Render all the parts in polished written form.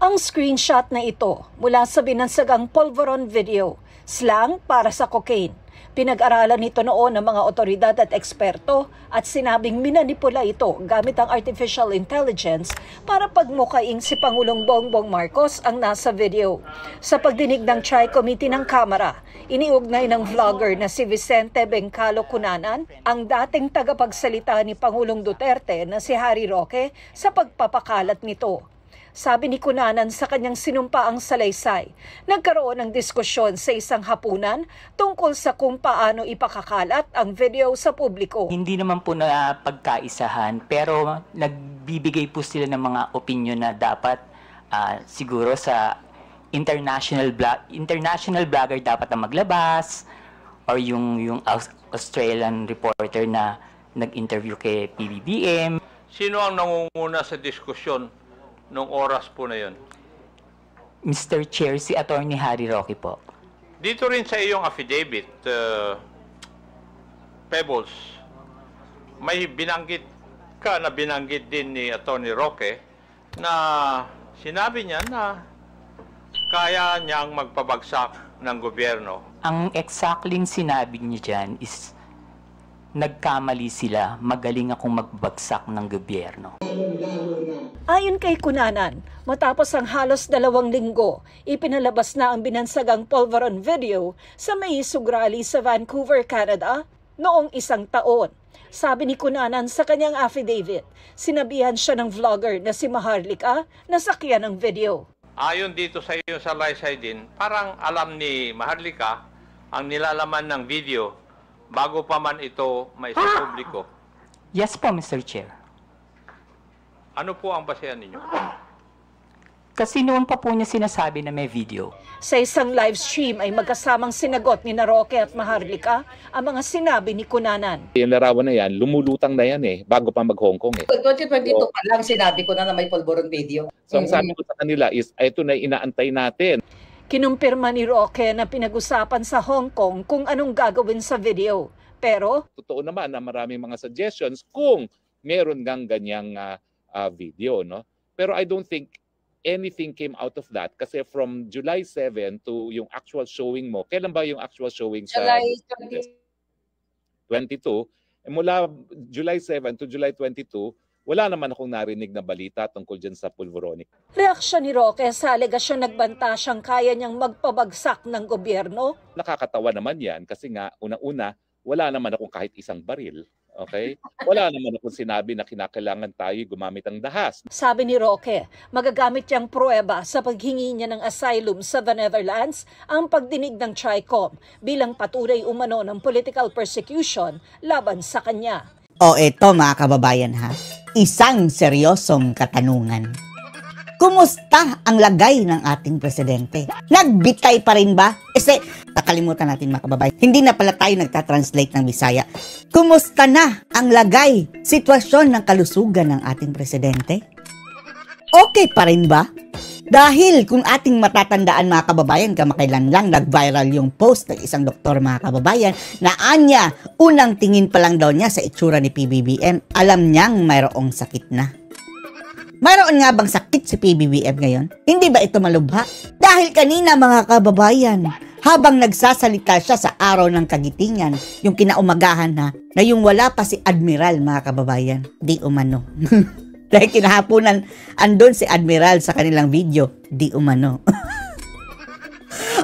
Ang screenshot na ito mula sa binansagang Polvoron video, slang para sa cocaine. Pinag-aralan nito noon ng mga otoridad at eksperto at sinabing minanipula ito gamit ang artificial intelligence para pagmukaing si Pangulong Bongbong Marcos ang nasa video. Sa pagdinig ng Tri-Committee ng Kamara, iniugnay ng vlogger na si Vicente Bencalo Cunanan ang dating tagapagsalita ni Pangulong Duterte na si Harry Roque sa pagpapakalat nito. Sabi ni Cunanan sa kanyang sinumpaang salaysay, nagkaroon ng diskusyon sa isang hapunan tungkol sa kung paano ipakakalat ang video sa publiko. Hindi naman po na pagkaisahan pero nagbibigay po sila ng mga opinion na dapat siguro sa international blogger dapat na maglabas or yung Australian reporter na nag-interview kay PBBM. Sino ang nangunguna sa diskusyon nung oras po na yun? Mr. Chair, si Attorney Harry Roque po. Dito rin sa iyong affidavit, Pebbles, may binanggit ka na binanggit din ni Attorney Roque na sinabi niya na kaya niyang magpabagsak ng gobyerno. Ang exactly sinabi niya dyan is nagkamali sila, magaling akong magbagsak ng gobyerno. Ayon kay Cunanan, matapos ang halos 2 linggo, ipinalabas na ang binansagang Polvoron video sa may sugrali sa Vancouver, Canada noong 1 taon. Sabi ni Cunanan sa kanyang affidavit, sinabihan siya ng vlogger na si Maharlika na sakyan ng video. Ayon dito sa iyo sa laysay din, parang alam ni Maharlika ang nilalaman ng video bago pa man ito may sa publiko. Yes po, Mr. Chair. Ano po ang basehan ninyo? Kasi noon pa po niya sinasabi na may video. Sa isang live stream ay magkasamang sinagot ni Roque at Maharlika ang mga sinabi ni Cunanan. Yung larawan na yan, lumulutang na yan bago pa mag-Hong Kong 2022 pa lang sinabi ko na may Polvoron video. So ang sabi ko sa kanila is, ito na inaantay natin. Kinumpirma ni Roque na pinag-usapan sa Hong Kong kung anong gagawin sa video. Pero totoo naman na maraming mga suggestions kung meron gang ganyang video, no? Pero I don't think anything came out of that kasi from July 7 to yung actual showing mo. Kailan ba yung actual showing sa July 22? Mula July 7 to July 22, wala naman akong narinig na balita tungkol dyan sa Polvoronic. reaksyon ni Roque sa alegasyon nagbanta siyang kaya niyang magpabagsak ng gobyerno. Nakakatawa naman yan kasi nga unang-una, wala naman akong kahit isang baril. Okay? Wala naman akong sinabi na kinakailangan tayo gumamit ng dahas. Sabi ni Roque, magagamit niyang pruweba sa paghingi niya ng asylum sa the Netherlands ang pagdinig ng TRICOM bilang patuloy umano ng political persecution laban sa kanya. O eto mga kababayan ha, isang seryosong katanungan. Kumusta ang lagay ng ating presidente? Nagbitay pa rin ba? Kasi, nakalimutan natin mga kababayan, hindi na pala tayo nagtatranslate ng Bisaya. Kumusta na ang lagay, sitwasyon ng kalusugan ng ating presidente? Okay pa rin ba? Dahil kung ating matatandaan mga kababayan, kamakailan lang nag-viral yung post ng isang doktor mga kababayan na anya, unang tingin pa lang daw niya sa itsura ni PBBM, alam niyang mayroong sakit na. Mayroon nga bang sakit si PBBM ngayon? Hindi ba ito malubha? Dahil kanina mga kababayan, habang nagsasalita siya sa araw ng kagitingan, yung kinaumagahan na yung wala pa si Admiral mga kababayan, di umano. Dahil kinahaponan, andun si Admiral sa kanilang video, di umano.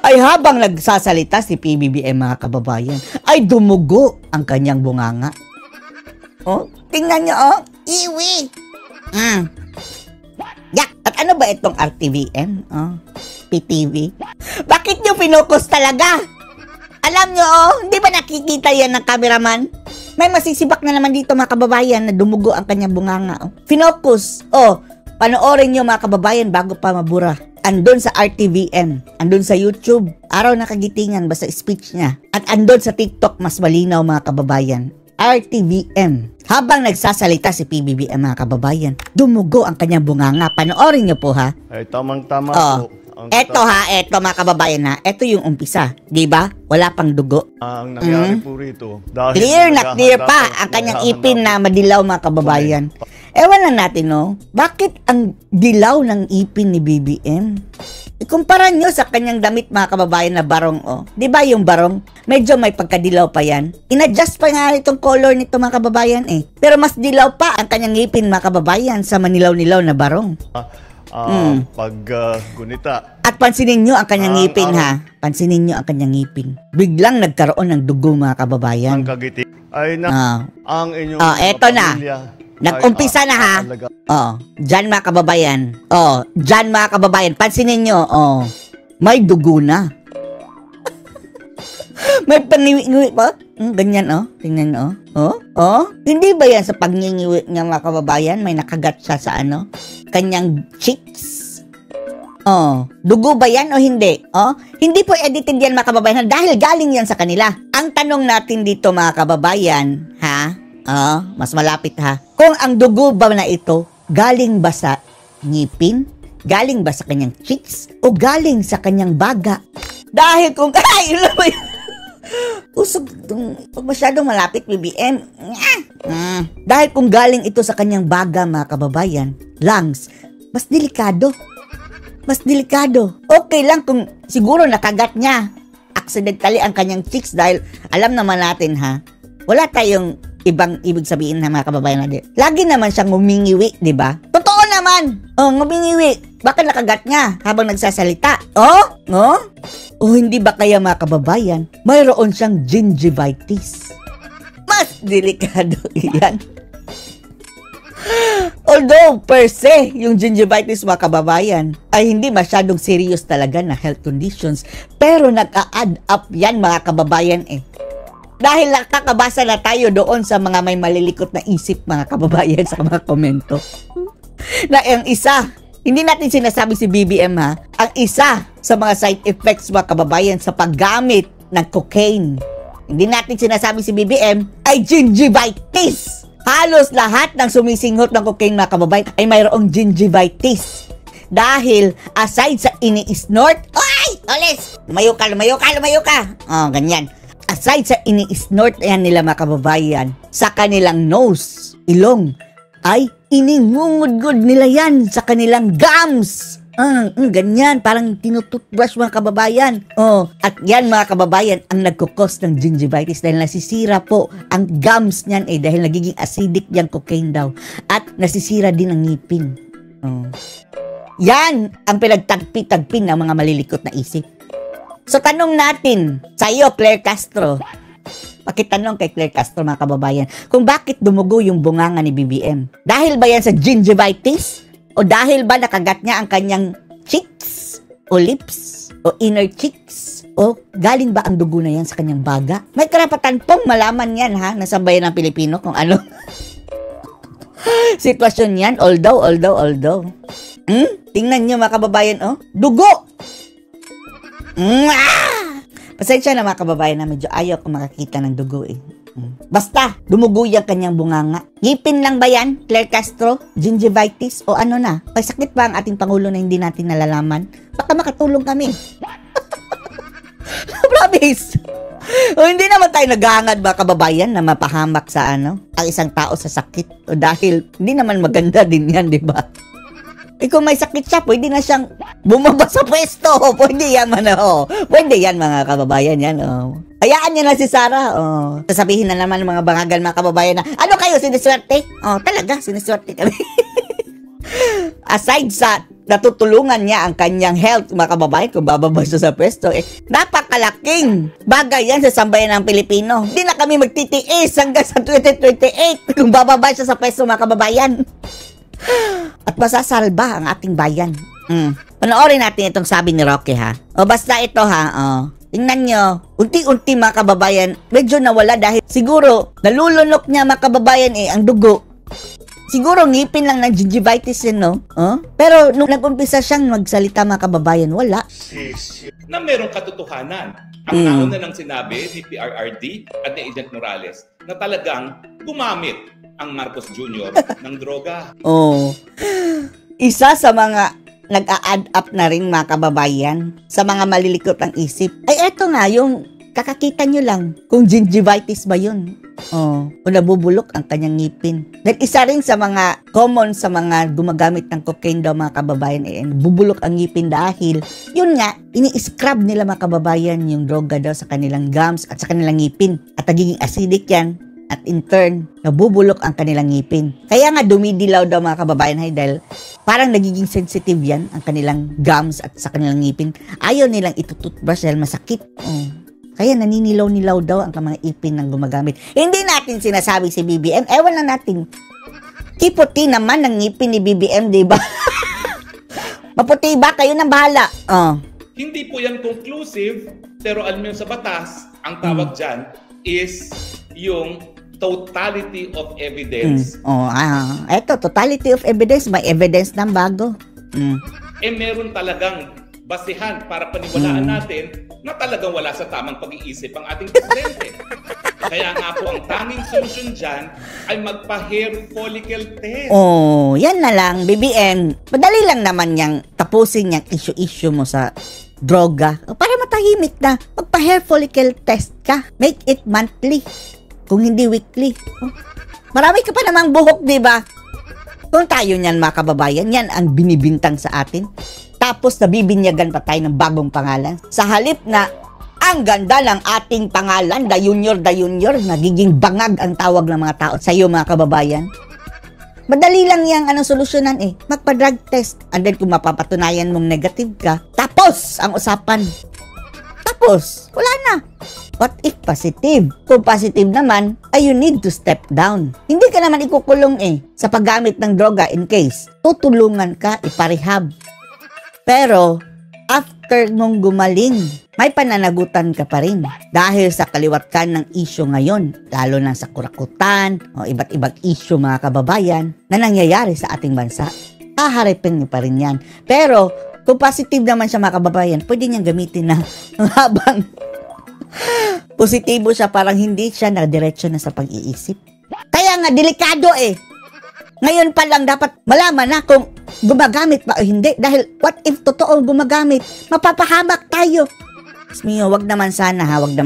Ay habang nagsasalita si PBBM mga kababayan, ay dumugo ang kanyang bunganga. Oh, tingnan niyo oh, iwi. Yak, at ano ba itong RTVM? Oh, PTV? Bakit nyo pinokus talaga? Alam nyo, hindi ba nakikita yan ng cameraman? May masisibak na naman dito mga kababayan na dumugo ang kanyang bunganga. Oh. Finokus. Oh, panoorin nyo mga kababayan bago pa mabura. Andun sa RTVM, andun sa YouTube, araw na kagitingan basta speech niya. At andun sa TikTok, mas malinaw mga kababayan. RTVM. Habang nagsasalita si PBBM mga kababayan, dumugo ang kanyang bunganga. Panoorin niyo po ha. Ay, tamang-tama po. Eto mga kababayan ha. Eto yung umpisa. Diba? Wala pang dugo. Ang nangyari po rito. Clear na clear pa ang kanyang ipin na madilaw mga kababayan. Ewan lang natin, no? Bakit ang dilaw ng ipin ni BBM? Ikumpara nyo sa kanyang damit, mga kababayan, na barong, oh. Di ba yung barong? Medyo may pagkadilaw pa yan. In-adjust pa nga itong color nito, mga kababayan, eh. Pero mas dilaw pa ang kanyang ngipin, mga kababayan, sa manilaw-nilaw na barong. Pag gunita. At pansinin nyo ang kanyang ngipin, ha? Pansinin nyo ang kanyang ngipin. Biglang nagkaroon ng dugo, mga kababayan. Ang kagiti ay na ang inyong eto na. pamilya. Nag-umpisa na, ha? Dyan, mga kababayan. Dyan, mga kababayan. Pansinin nyo, may dugo na. May pangiwi-ngiwi pa. Ganyan, tingnan nyo, Hindi ba yan sa pangingiwi niya, mga kababayan? May nakagat siya sa kanyang cheeks. Dugo ba yan o hindi? Hindi po edited yan, mga kababayan, dahil galing yan sa kanila. Ang tanong natin dito, mga kababayan, ha? Mas malapit, ha? Kung ang dugo ba na ito, galing ba sa ngipin? Galing ba sa kanyang cheeks? O galing sa kanyang baga? Dahil kung, usog, pag masyadong malapit, BBM. Dahil kung galing ito sa kanyang baga, mga kababayan, lungs, mas delikado. Mas delikado. Okay lang kung siguro nakagat niya accidentally ang kanyang cheeks dahil alam naman natin, ha? Wala tayong ibang ibig sabihin na, mga kababayan natin. Lagi naman siyang ngumingiwi, di ba? Totoo naman! Ngumingiwi. Bakit nakagat niya habang nagsasalita? Hindi ba kaya, mga kababayan, mayroon siyang gingivitis? Mas delikado yan. Although, per se, yung gingivitis, mga kababayan, ay hindi masyadong serious talaga na health conditions, pero nag-a-add up yan, mga kababayan, eh. Dahil nakakabasa na tayo doon sa mga may malilikot na isip, mga kababayan, sa mga komento. Na ang isa, hindi natin sinasabi si BBM, ha? Ang isa sa mga side effects, mga kababayan, sa paggamit ng cocaine, hindi natin sinasabi si BBM, ay gingivitis. Halos lahat ng sumisinghot ng cocaine, mga kababayan, ay mayroong gingivitis. Dahil aside sa ini-snort, oles, lumayo ka. Ganyan. Aside sa ini-snort yan nila, mga kababayan, sa kanilang nose, ilong, ay iningungudgod nila yan sa kanilang gums. Ganyan, parang tinututbrush, mga kababayan. At yan, mga kababayan, ang nagkukos ng gingivitis dahil nasisira po ang gums niyan, dahil nagiging acidic yung cocaine daw. At nasisira din ang ngipin. Yan ang pinagtagpi-tagpin ng mga malilikot na isip. So, tanong natin sa iyo, Claire Castro. Pakitanong kay Claire Castro, mga kababayan, kung bakit dumugo yung bunganga ni BBM. Dahil ba yan sa gingivitis? O dahil ba nakagat niya ang kanyang cheeks? O lips? O inner cheeks? O galing ba ang dugo na yan sa kanyang baga? May karapatan pong malaman yan, ha, ng sambayan ng Pilipino kung ano sitwasyon yan. Although. Tingnan nyo, mga kababayan, dugo! Pasensya na, mga kababayan, na medyo ayaw ko makakita ng dugo, Basta, dumugo yung kanyang bunganga. Ngipin lang ba yan, Claire Castro? Gingivitis? O ano na? May sakit ba ang ating Pangulo na hindi natin nalalaman? Baka makatulong kami. Promise! Hindi naman tayo naghahangad, mga kababayan, na mapahamak sa ang isang tao sa sakit. O dahil hindi naman maganda din yan, di ba? Kung may sakit siya, pwede na siyang bumaba sa pwesto. Pwede yan, Pwede yan, mga kababayan, yan, Hayaan niya na si Sara, Sasabihin na naman ng mga bangagan, mga kababayan, na, ano kayo, siniswerte? Talaga, siniswerte kami. Aside sa natutulungan niya ang kanyang health, mga kababayan, kung bababa siya sa pwesto, napakalaking bagay yan sa sambayan ng Pilipino. Hindi na kami magtitiis hanggang sa 2028 kung bababa siya sa pwesto, mga kababayan. At masasalba ang ating bayan. Panoorin natin itong sabi ni Roque, ha. Basta ito, ha. Tingnan nyo, unti-unti, mga kababayan, medyo nawala dahil siguro nalulunok niya, mga kababayan, ang dugo. Siguro ngipin lang ng gingivitis yun, no? Pero nung nag-umpisa siyang magsalita, mga kababayan, wala. Na merong katotohanan. Ang nauna nang sinabi ni PRRD at ni Agent Morales na talagang gumamit ang Marcos Jr. ng droga. Isa sa mga nag-a-add up na rin, mga kababayan, sa mga malilikot ang isip, ay eto nga, yung kakakita nyo lang kung gingivitis ba yun. O nabubulok ang kanyang ngipin. Dahil isa rin sa mga common sa mga gumagamit ng cocaine daw mga kababayan, bubulok ang ngipin dahil, yun nga, ini-scrub nila mga kababayan yung droga daw sa kanilang gums at sa kanilang ngipin. At nagiging acidic yan. At in turn, nabubulok ang kanilang ngipin. Kaya nga dumidilaw daw mga kababayan dahil parang nagiging sensitive yan ang kanilang gums at sa kanilang ngipin. Ayaw nilang itututbrush dahil masakit. Kaya naninilaw-nilaw daw ang mga ipin ng gumagamit. Hindi natin sinasabi si BBM. Ewan na natin. Kiputi naman ng ngipin ni BBM, di ba? Maputi ba? Kayo nang bahala. Hindi po yan conclusive, pero alam mo sa batas, ang tawag dyan is yung totality of evidence. Eto, totality of evidence. May evidence ng bago. Meron talagang basihan para paniwalaan natin na talagang wala sa tamang pag-iisip ang ating presidente. Kaya nga po, ang tanging solusyon dyan ay magpa-hair follicle test. Yan na lang, BBM. Madali lang naman yang tapusin yung issue-issue mo sa droga. Para matahimik na, magpa-hair follicle test ka. Make it monthly. Kung hindi weekly. Marami ka pa namang buhok, di ba? Kung tayo niyan mga kababayan, yan ang binibintang sa atin. Tapos nabibinyagan pa tayo ng bagong pangalan. Sa halip na ang ganda ng ating pangalan, the Junior, nagiging bangag ang tawag ng mga tao sa iyo mga kababayan. Madali lang yang solusyonan magpa-drug test. And then kung mapapatunayan mong negative ka, tapos ang usapan. Tapos, wala na. What if positive? Kung positive naman, you need to step down. Hindi ka naman ikukulong sa paggamit ng droga in case. Tutulungan ka, iparehab. Pero, after mong gumaling, may pananagutan ka pa rin. Dahil sa kaliwatkan ng issue ngayon, lalo na sa kurakutan o iba't ibang issue mga kababayan na nangyayari sa ating bansa, haharapin niyo pa rin yan. Pero, kung positive naman siya mga kababayan, pwede niyang gamitin na habang positibo siya, parang hindi siya nadiretso na sa pag-iisip. Kaya nga, delikado Ngayon pa lang dapat malaman na kung gumagamit ba o hindi. Dahil what if totoo gumagamit? Mapapahamak tayo. Miyo, wag naman sana wag naman.